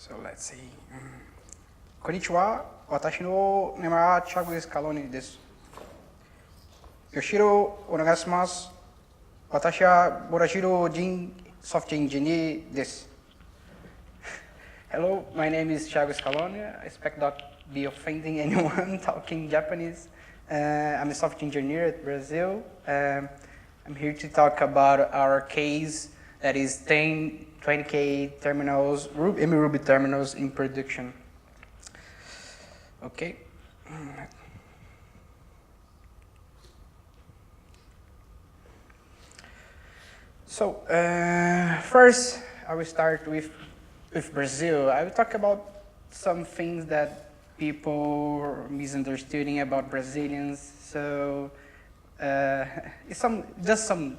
So let's see. Konnichiwa, watashi no name wa Thiago Scalone desu. Yoshiro onegaishimasu. Watashi wa Borashiro software engineer desu. Hello, my name is Thiago Scalone. I expect not to be offending anyone talking Japanese. I'm a software engineer at Brazil. I'm here to talk about our case that is 10, 20K terminals, mruby terminals in production. Okay. So first, I will start with Brazil. I will talk about some things that people are misunderstanding about Brazilians. So it's just some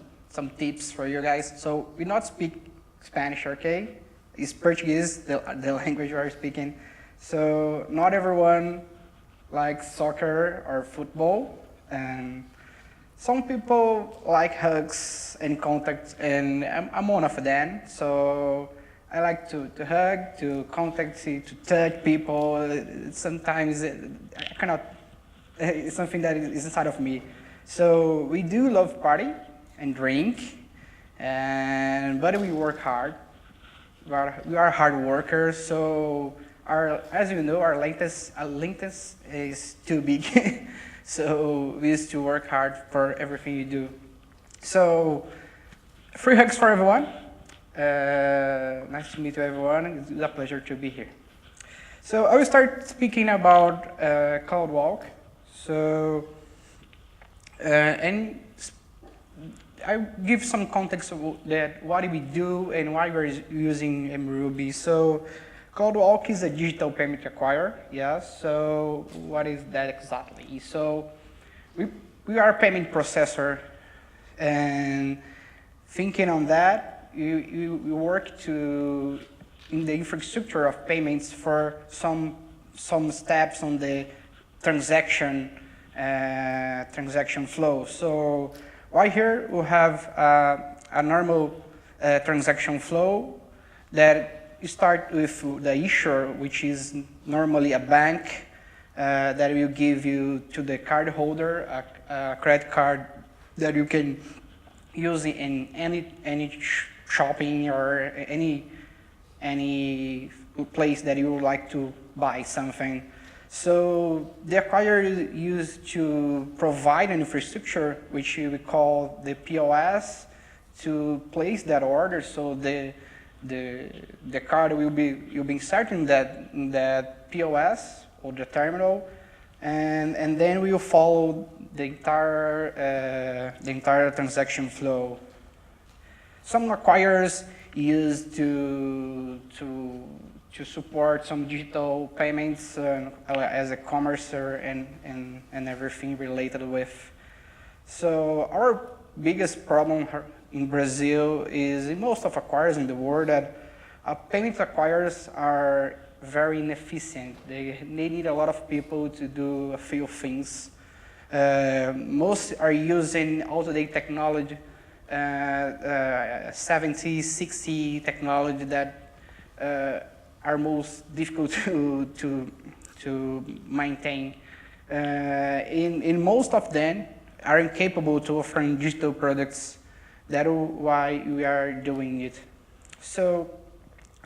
tips for you guys. So we not speak Spanish, okay? It's Portuguese, the language we are speaking. So not everyone likes soccer or football, and some people like hugs and contact, and I'm one of them. So I like to hug, to contact, to touch people. Sometimes I cannot, it's something that is inside of me. So we do love party and drink, but we work hard. We are hard workers, so as you know, our latest is too big. So we used to work hard for everything you do. So free hugs for everyone. Nice to meet you, everyone. It's a pleasure to be here. So I will start speaking about CloudWalk. So and I give some context of that, what do we do and why we're using mruby. So CloudWalk is a digital payment acquirer, yes. So what is that exactly? So we are a payment processor, and thinking on that, you work in the infrastructure of payments for some steps on the transaction flow. So right here we have a normal transaction flow that you start with the issuer, which is normally a bank that will give you to the card holder a credit card that you can use in any shopping or any place that you would like to buy something. So the acquirer is used to provide an infrastructure, which we call the POS, to place that order. So the card will be inserted in that POS or the terminal, and then we will follow the entire transaction flow. Some acquirers use to support some digital payments as a commercer and everything related with. So our biggest problem in Brazil is in most of acquirers in the world that payment acquirers are very inefficient. They need a lot of people to do a few things. Most are using out-of-date technology, 70, 60 technology that are most difficult to maintain. In most of them are incapable to offering digital products. That's why we are doing it. So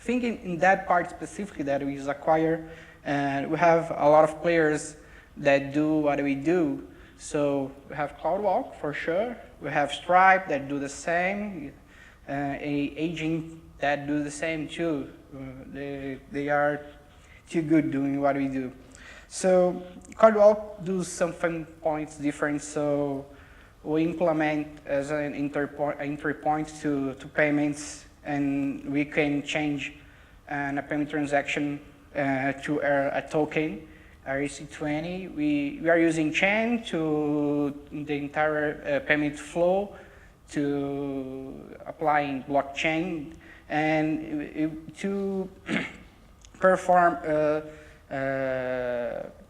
thinking in that part specifically that we acquire, we have a lot of players that do what we do. So we have CloudWalk for sure. We have Stripe that do the same, agent that do the same too. They are too good doing what we do. So CloudWalk do something points different. So we implement as an entry point to payments, and we can change a payment transaction to a token, REC20. We are using chain to the entire payment flow to applying blockchain and to perform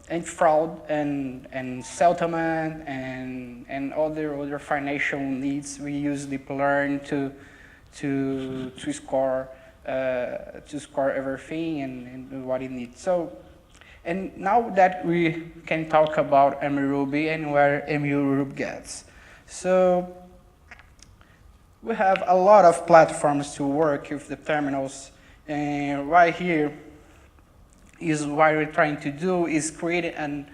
anti-fraud and settlement and other financial needs. We use deep learning to score to score everything and what it needs. So, and now that we can talk about mruby and where mruby gets. So we have a lot of platforms to work with the terminals, and right here is what we're trying to do is create an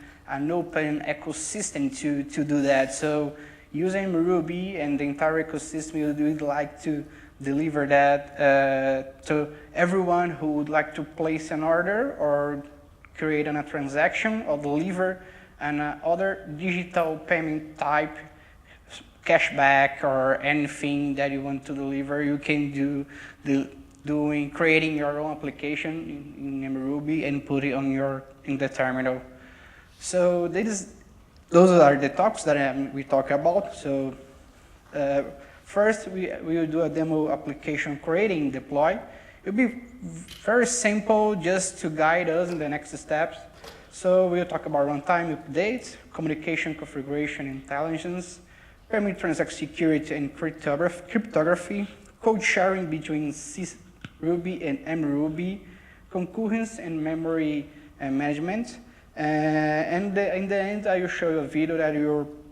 open ecosystem to do that. So using mruby and the entire ecosystem, we'd like to deliver that to everyone who would like to place an order or create a transaction or deliver an other digital payment type, cashback or anything that you want to deliver. You can do creating your own application in mruby and put it on in the terminal. So those are the talks that we talk about. So first, we will do a demo application creating deploy. It will be very simple just to guide us in the next steps. So we'll talk about runtime updates, communication configuration intelligence, payment transaction security and cryptography, code sharing between CRuby and mruby, concurrency and memory management. And in the end, I will show you a video that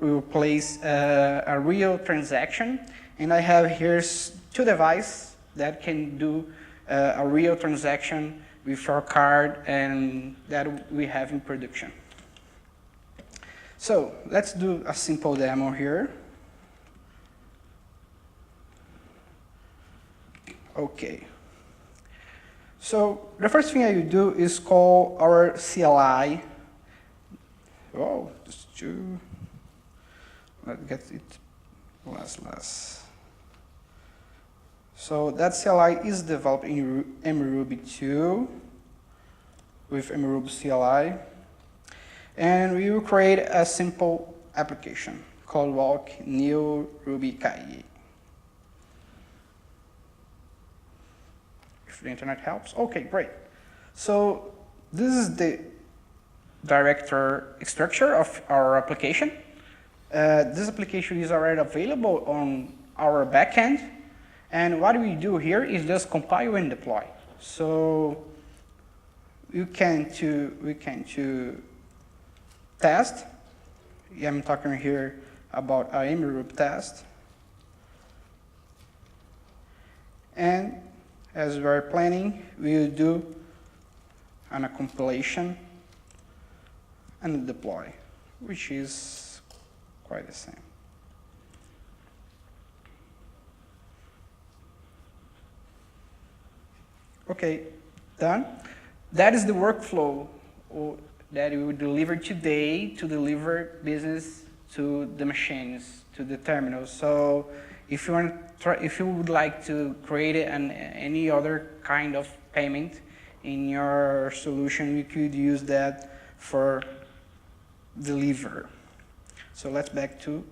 will place a real transaction. And I have here 2 devices that can do a real transaction with our card and that we have in production. So let's do a simple demo here. Okay. So the first thing I will do is call our CLI. Oh, just to let's get it less. So that CLI is developed in mruby-2 with mruby-cli, and we will create a simple application called walk new RubyKaigi. If the internet helps, okay, great. So this is the director structure of our application. This application is already available on our backend. And what we do here is just compile and deploy. So we can test. I'm talking here about a mruby test. And as we're planning, we will do a compilation and deploy, which is quite the same. Okay, done. That is the workflow that we will deliver today to deliver business to the machines, to the terminals. So if you would like to create any other kind of payment in your solution, you could use that for deliver. So let's back to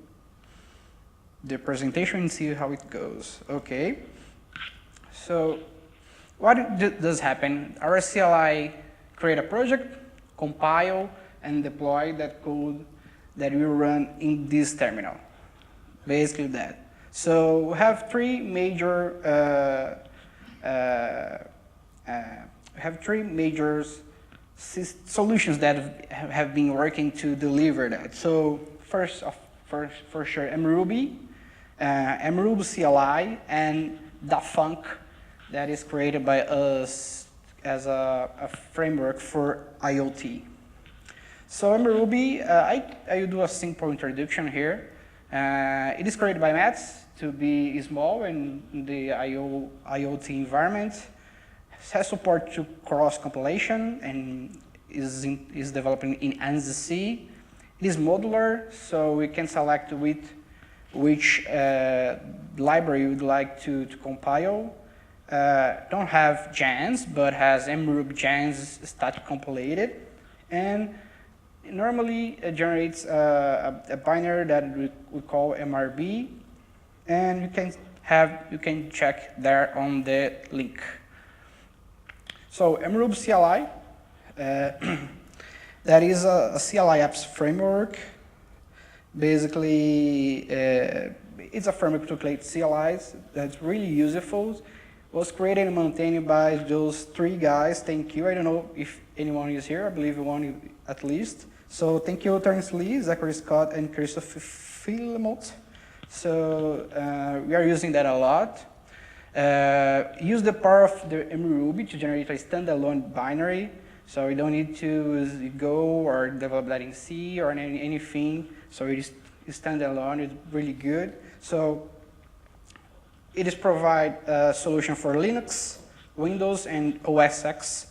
the presentation and see how it goes. Okay. So what does happen? Our CLI create a project, compile, and deploy that code that will run in this terminal. Basically that. So we have 3 major solutions that have been working to deliver that. So for sure, mruby, mruby-cli, and dafunc, that is created by us as a framework for IoT. So mruby, I will do a simple introduction here. It is created by Mats to be small in the IoT environment. It has support to cross-compilation and is developing in ANSI. It is modular, so we can select which library you would like to compile. Don't have JANs, but has mruby JANs static compiled, and normally it generates a binary that we call MRB, and you can check there on the link. So mruby-cli, that is a CLI apps framework. Basically, it's a framework to create CLIs that's really useful. was created and maintained by those three guys. Thank you. I don't know if anyone is here. I believe one at least. So thank you, Terence Lee, Zachary Scott, and Christopher Philemont. So we are using that a lot. Use the power of the mruby to generate a standalone binary. So you don't need to go or develop that in C or anything. So it is standalone. It's really good. So it is provide a solution for Linux, Windows, and OS X.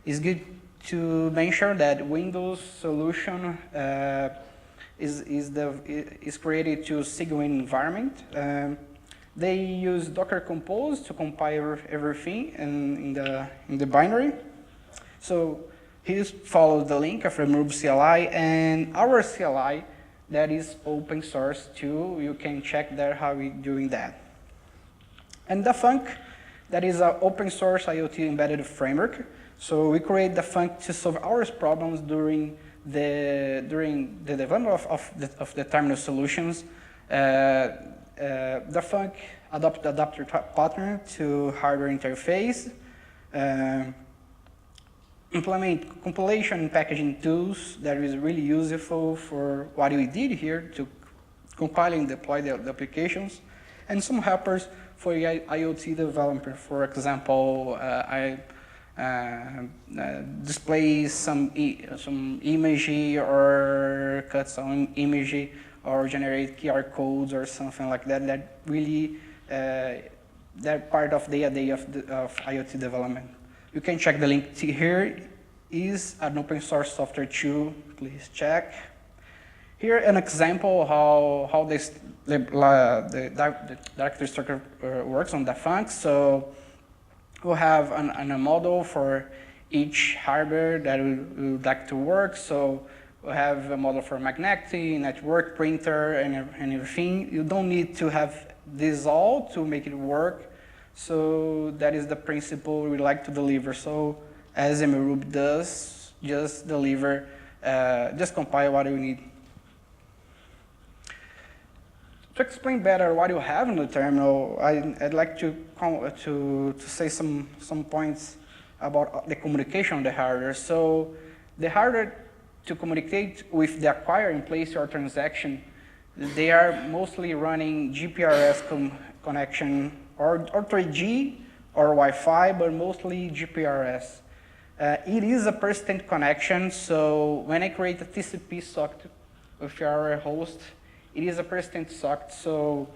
It's good to mention that Windows solution is created to Cygwin environment. They use Docker Compose to compile everything in the binary. So here follow the link of the mruby-cli and our CLI that is open source too. You can check there how we're doing that. And the Funk, that is an open source IoT embedded framework. So we create the Funk to solve our problems during the development of the terminal solutions. The Funk adopt the adapter pattern to hardware interface. Implement compilation and packaging tools that is really useful for what we did here to compile and deploy the applications. And some helpers for IoT developer. For example, I display some image or cut some image or generate QR codes or something like that. That really that part of the day of IoT development. You can check the link here. Is an open source software too. Please check. Here an example how the directory structure works on the Funk. So we'll have a model for each hardware that we would like to work. So we'll have a model for magnetic, network, printer, and everything. You don't need to have this all to make it work. So that is the principle we like to deliver. So as mruby does, just deliver, just compile what you need. To explain better what you have in the terminal, I'd like to say some points about the communication of the hardware. So the hardware to communicate with the acquirer and place your transaction, they are mostly running GPRS connection or 3G or Wi-Fi, but mostly GPRS. It is a persistent connection, so when I create a TCP socket with our host, it is a persistent socket, so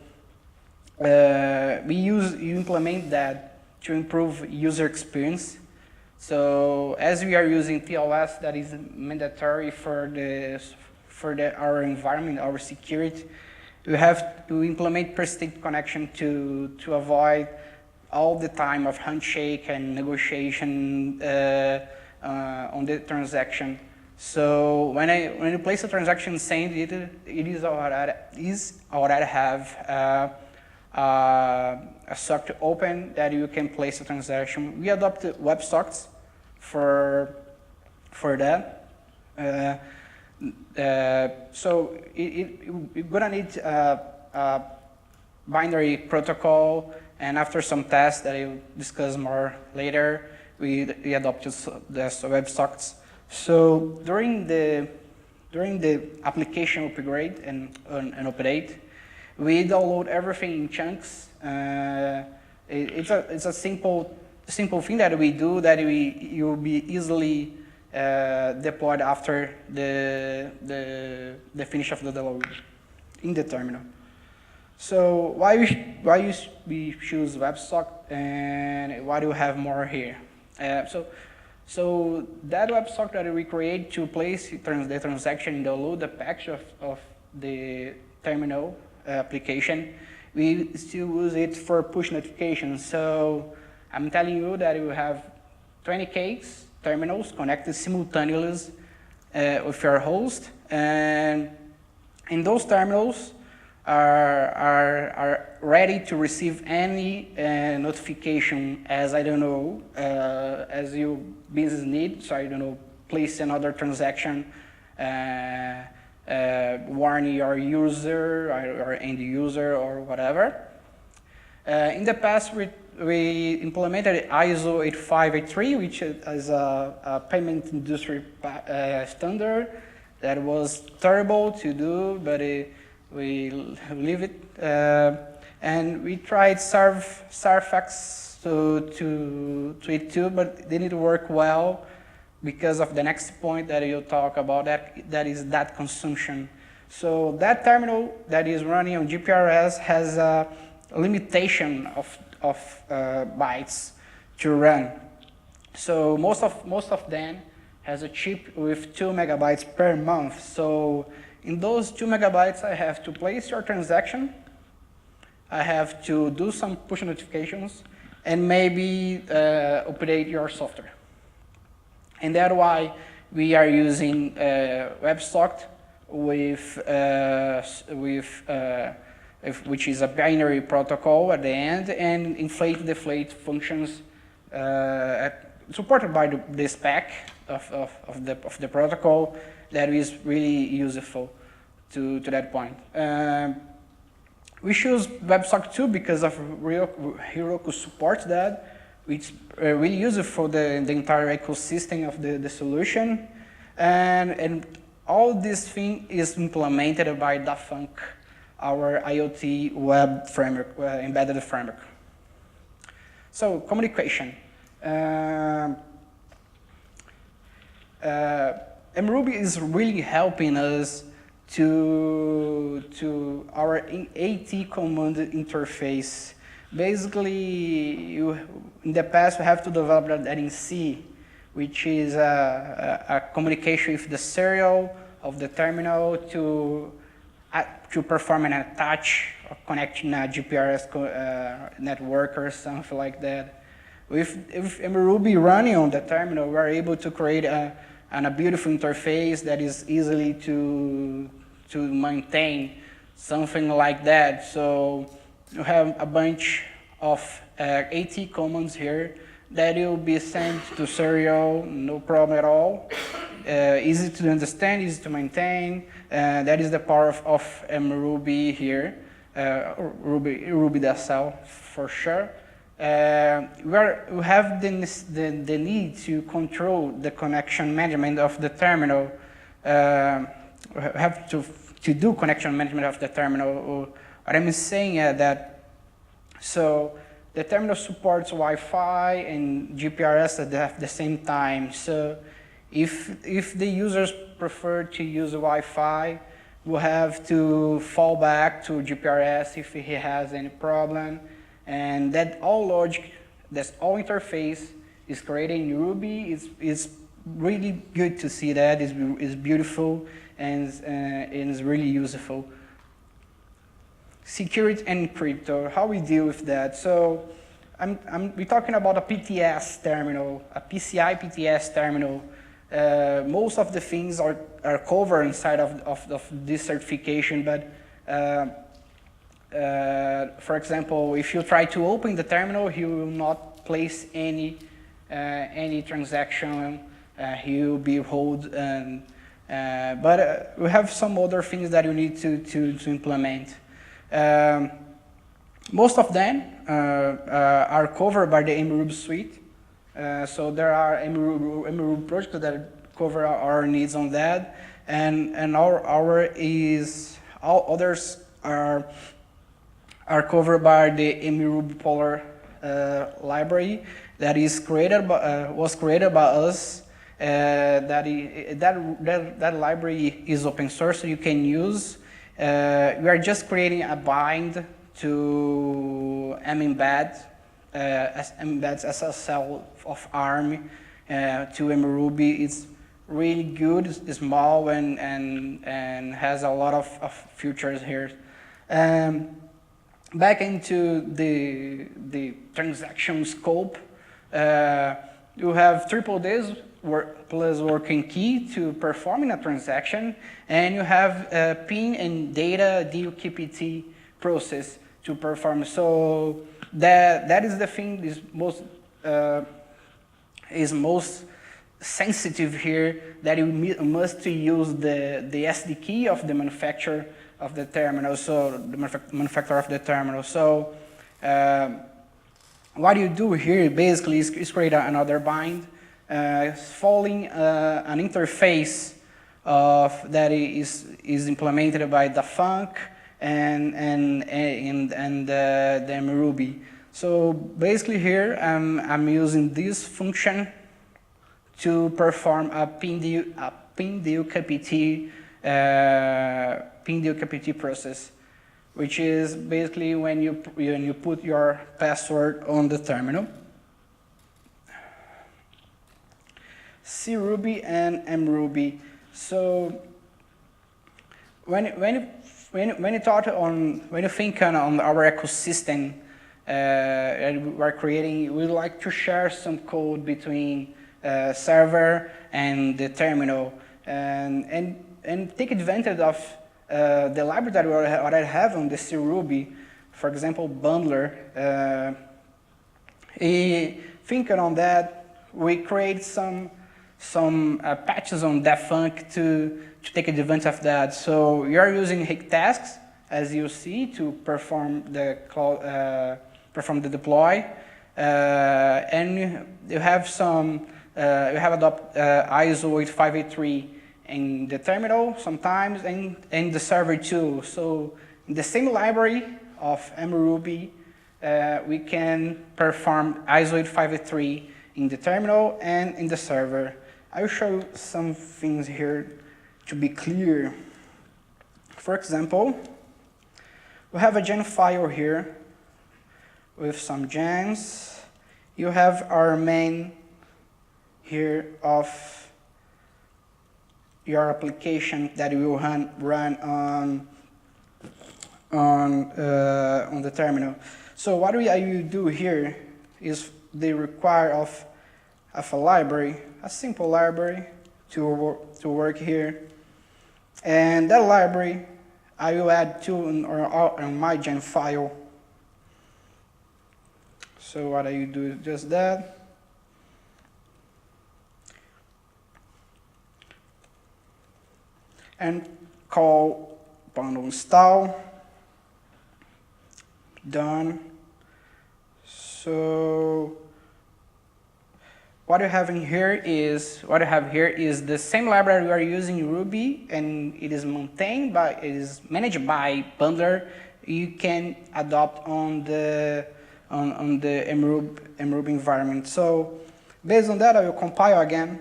you implement that to improve user experience. So as we are using TLS, that is mandatory for our environment, our security, we have to implement persistent connection to avoid all the time of handshake and negotiation on the transaction. So when you place a transaction send, it is already have a socket open that you can place a transaction. We adopted WebSockets for that. So you're gonna need a binary protocol, and after some tests that I'll discuss more later, we adopted the WebSockets. So during the application upgrade and update, we download everything in chunks. It's a simple thing that we do that you'll be easily deployed after the finish of the download in the terminal. So why we choose WebSocket and why do we have more here? So that WebSocket that we create to place the transaction and download the package of the terminal application, we still use it for push notifications. So I'm telling you that you have 20K terminals connected simultaneously with your host, and in those terminals are ready to receive any notification as, I don't know, as your business need. So I don't know, place another transaction, warn your user or end user or whatever. In the past, we implemented ISO 8583, which is a payment industry standard that was terrible to do, but we leave it. And we tried Sarfax to it too, but it didn't work well because of the next point that you'll talk about, that is that consumption. So that terminal that is running on GPRS has a limitation of bytes to run. So most of them has a chip with 2 megabytes per month. So in those 2 megabytes, I have to place your transaction, I have to do some push notifications, and maybe update your software. And that's why we are using WebSocket which is a binary protocol at the end, and inflate-deflate functions supported by the spec of the protocol that is really useful to that point. We choose WebSocket 2 because of Heroku supports that, which is really useful for the entire ecosystem of the solution. And all this thing is implemented by Dafunk, our IoT web framework, embedded framework. So communication. mruby is really helping us to our AT command interface. Basically, in the past, we have to develop that in C, which is a communication with the serial of the terminal to perform an attach or connect in a GPRS network or something like that. With mruby running on the terminal, we're able to create a beautiful interface that is easily to maintain, something like that. So you have a bunch of AT commands here that will be sent to serial, no problem at all. Easy to understand, easy to maintain. That is the power of mruby here, ruby.cl for sure. We have the need to control the connection management of the terminal. We have to do connection management of the terminal. What I'm saying is that, so the terminal supports Wi-Fi and GPRS at the same time. So if the users prefer to use Wi-Fi, we'll have to fall back to GPRS if he has any problem. And that all logic, that's all interface is created in Ruby. It's really good to see that. It's beautiful and it's really useful. Security and crypto, how we deal with that. So we're talking about a PTS terminal, a PCI PTS terminal. Most of the things are covered inside of this certification, but for example, if you try to open the terminal, he will not place any transaction. He will be held, but we have some other things that you need to implement. Most of them are covered by the mruby suite. So there are mruby projects that cover our needs on that, and all others are covered by the mruby polar library that is was created by us. That library is open source, so you can use. We are just creating a bind to mbed embeds SSL of ARM to mruby. It's really good, it's small, and has a lot of features here. Back into the transaction scope, you have triple this plus working key to performing a transaction, and you have PIN and data DUKPT process to perform. So that is the thing is most sensitive here, that you must use the SD key of the manufacturer of the terminal, so the manufacturer of the terminal. So what you do here basically is create another bind following an interface that is implemented by the func and the mruby. So basically here I'm using this function to perform a pin-du-kpt process, which is basically when you put your password on the terminal. CRuby and mruby. So when you think on our ecosystem and we're creating, we'd like to share some code between server and the terminal, and take advantage of the library that we already have on the CRuby, for example, bundler. Thinking on that, we create some patches on that func to take advantage of that. So you are using Hic tasks, as you see, to perform the deploy, and you have adopt ISO 8583 in the terminal sometimes, and the server too. So in the same library of mruby, we can perform ISO 8583 in the terminal and in the server. I will show you some things here to be clear. For example, we have a gen file here with some gens. You have our main here of your application that will run on the terminal. So what I do here is they require of a library, a simple library to work here, and that library I will add to on my gen file. So what I do is just that. And call bundle install. Done. So what I have here is the same library we are using in Ruby, and it is managed by bundler. You can adopt on the mruby environment. So based on that, I will compile again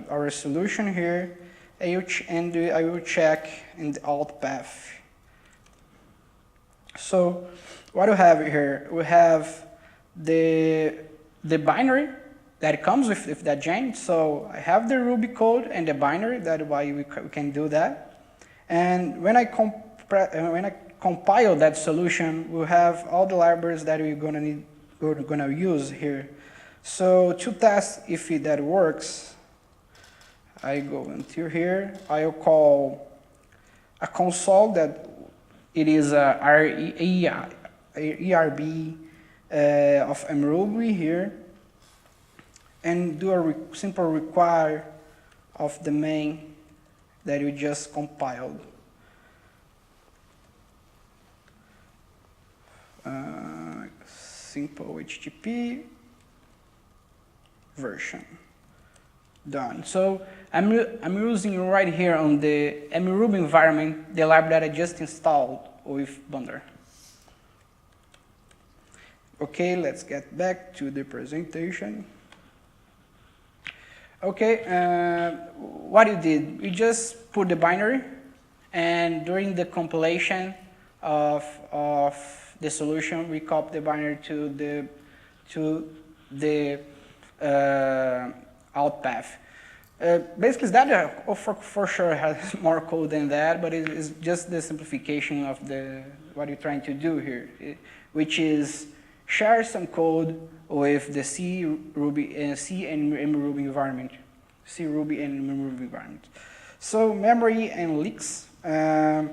our solution here, and I will check in the alt path. So what we have here, we have the binary that comes with that gen. So I have the Ruby code and the binary, that's why we can do that. And when I compile that solution, we'll have all the libraries that we're gonna use here. So to test if that works, I go into here, I'll call a console that it is a ERB of mruby here, and do a simple require of the main that we just compiled. Simple HTTP version. Done. So I'm using right here on the mruby environment the library that I just installed with bundler. Okay, let's get back to the presentation. Okay, what you did, we just put the binary, and during the compilation of the solution, we copy the binary to the alt path. Basically, that for sure has more code than that, but it is just the simplification of what you're trying to do here, which is share some code with the CRuby and mruby environment. CRuby and mruby environment. So memory and leaks. During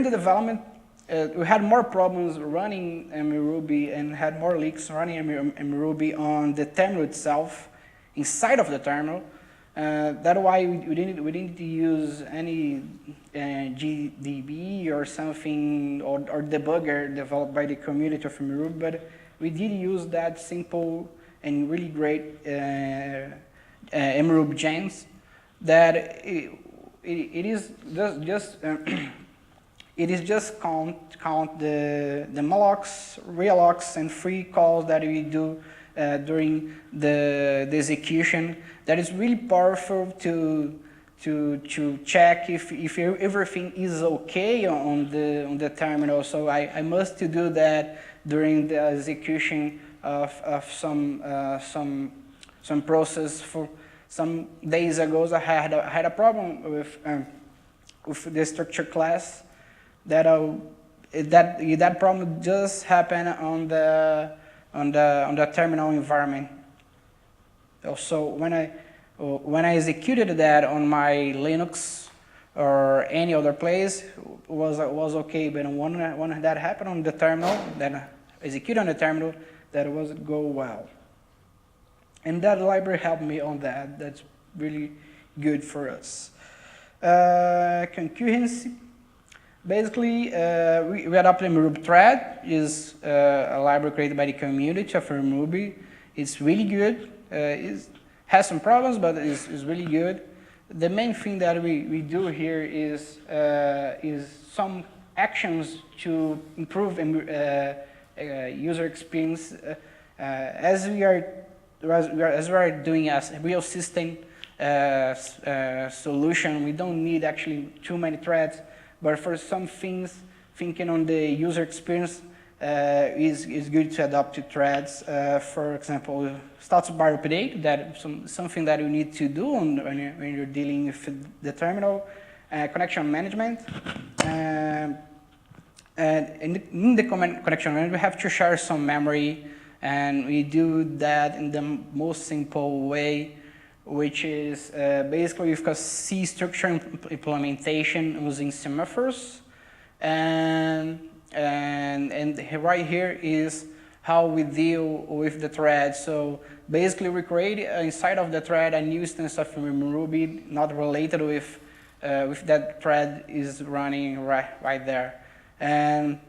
the development, we had more problems running mruby and had more leaks running mruby on the terminal itself, inside of the terminal. That's why we didn't use any GDB or something, or debugger developed by the community of mruby, but we did use that simple and really great mruby gems that it is just it is just count the mallocs, reallocs, and free calls that we do during the execution. That is really powerful to check if everything is okay on the terminal. So I must to do that during the execution of some process. For some days ago, I had a problem with the structure class. That problem just happened on the terminal environment. So when I executed that on my Linux or any other place, was okay. But when that happened on the terminal, then execute on the terminal, that wasn't go well. And that library helped me on that. That's really good for us. Concurrency. Basically, we adopted mruby thread. Is a library created by the community of mruby. It's really good. It has some problems, but it's really good. The main thing that we do here is some actions to improve user experience. As we are doing a real system solution, we don't need actually too many threads. But for some things, thinking on the user experience is good to adopt to threads. For example, status bar update, that something that you need to do when you're dealing with the terminal. Connection management. And in the connection management, we have to share some memory, and we do that in the most simple way, which is basically we've got C structure implementation using semaphores, and right here is how we deal with the thread. So basically we create inside of the thread a new instance of mruby not related with that thread is running right there. And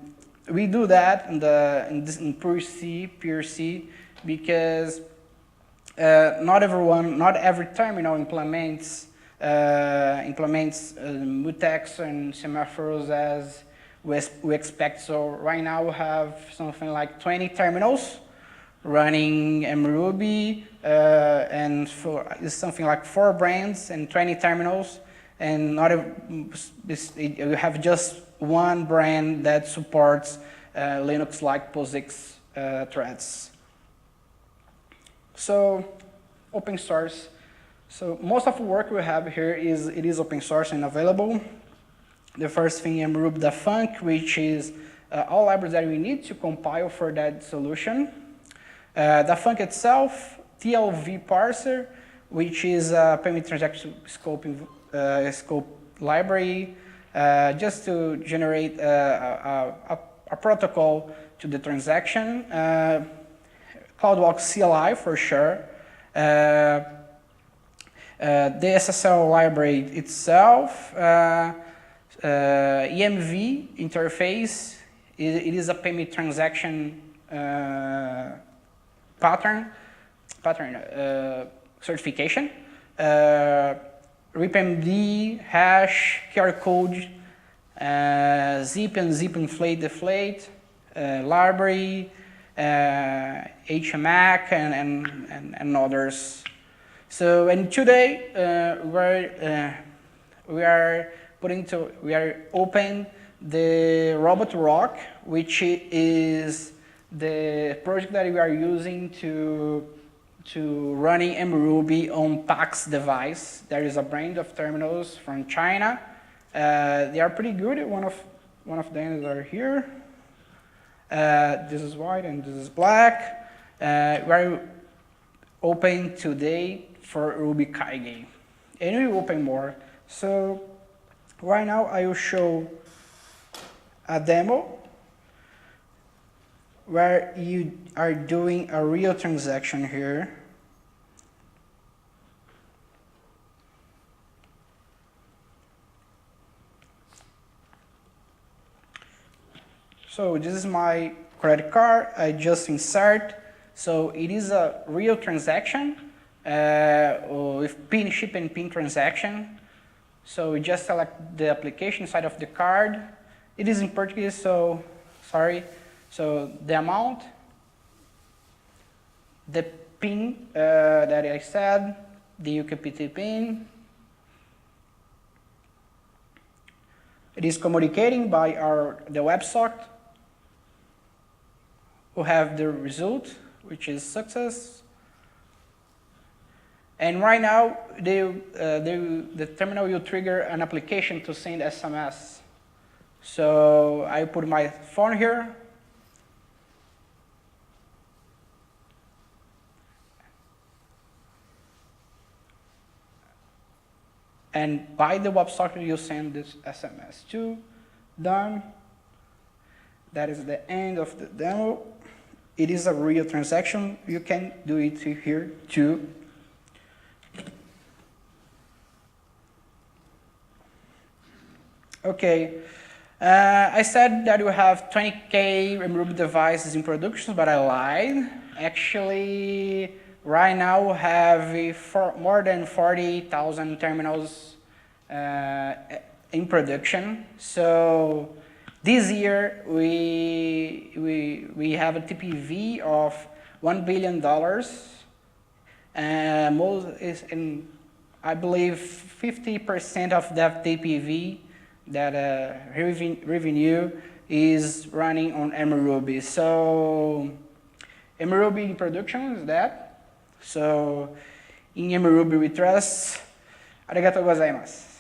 we do that in pure C, because not every terminal implements mutex and semaphores as we expect. So right now we have something like 20 terminals running mruby, and it's something like 4 brands and 20 terminals, and you have just one brand that supports Linux-like POSIX threads. So open source. So most of the work we have here is open source and available. The first thing, mruby-func, which is all libraries that we need to compile for that solution. The func itself, TLV parser, which is a payment transaction scope library, just to generate a protocol to the transaction. CloudWalk CLI for sure. The SSL library itself, EMV interface, it is a payment transaction pattern certification. RipMD, hash, QR code, zip and zip inflate deflate, library, HMAC, and others. So, and today we are open the Robot Rock, which is the project that we are using to running mruby on PAX device. There is a brand of terminals from China. They are pretty good. One of them are here. This is white and this is black. We're open today for RubyKaigi, and we will open more. So right now I will show a demo where you are doing a real transaction here. So this is my credit card. I just insert. So it is a real transaction with PIN, ship, and PIN transaction. So we just select the application side of the card. It is in Portuguese, so sorry. So the amount, the PIN that I said, the UKPT PIN. It is communicating by the WebSocket, who have the result, which is success. And right now, the terminal will trigger an application to send SMS. So I put my phone here. And by the WebSocket, you send this SMS to. Done. That is the end of the demo. It is a real transaction. You can do it here too. Okay. I said that we have 20K mruby devices in production, but I lied. Actually, right now we have more than 40,000 terminals in production. So this year we have a TPV of $1 billion. I believe 50% of that TPV, that revenue, is running on mruby. So mruby in production is that. So in mruby we trust. Arigatou gozaimasu.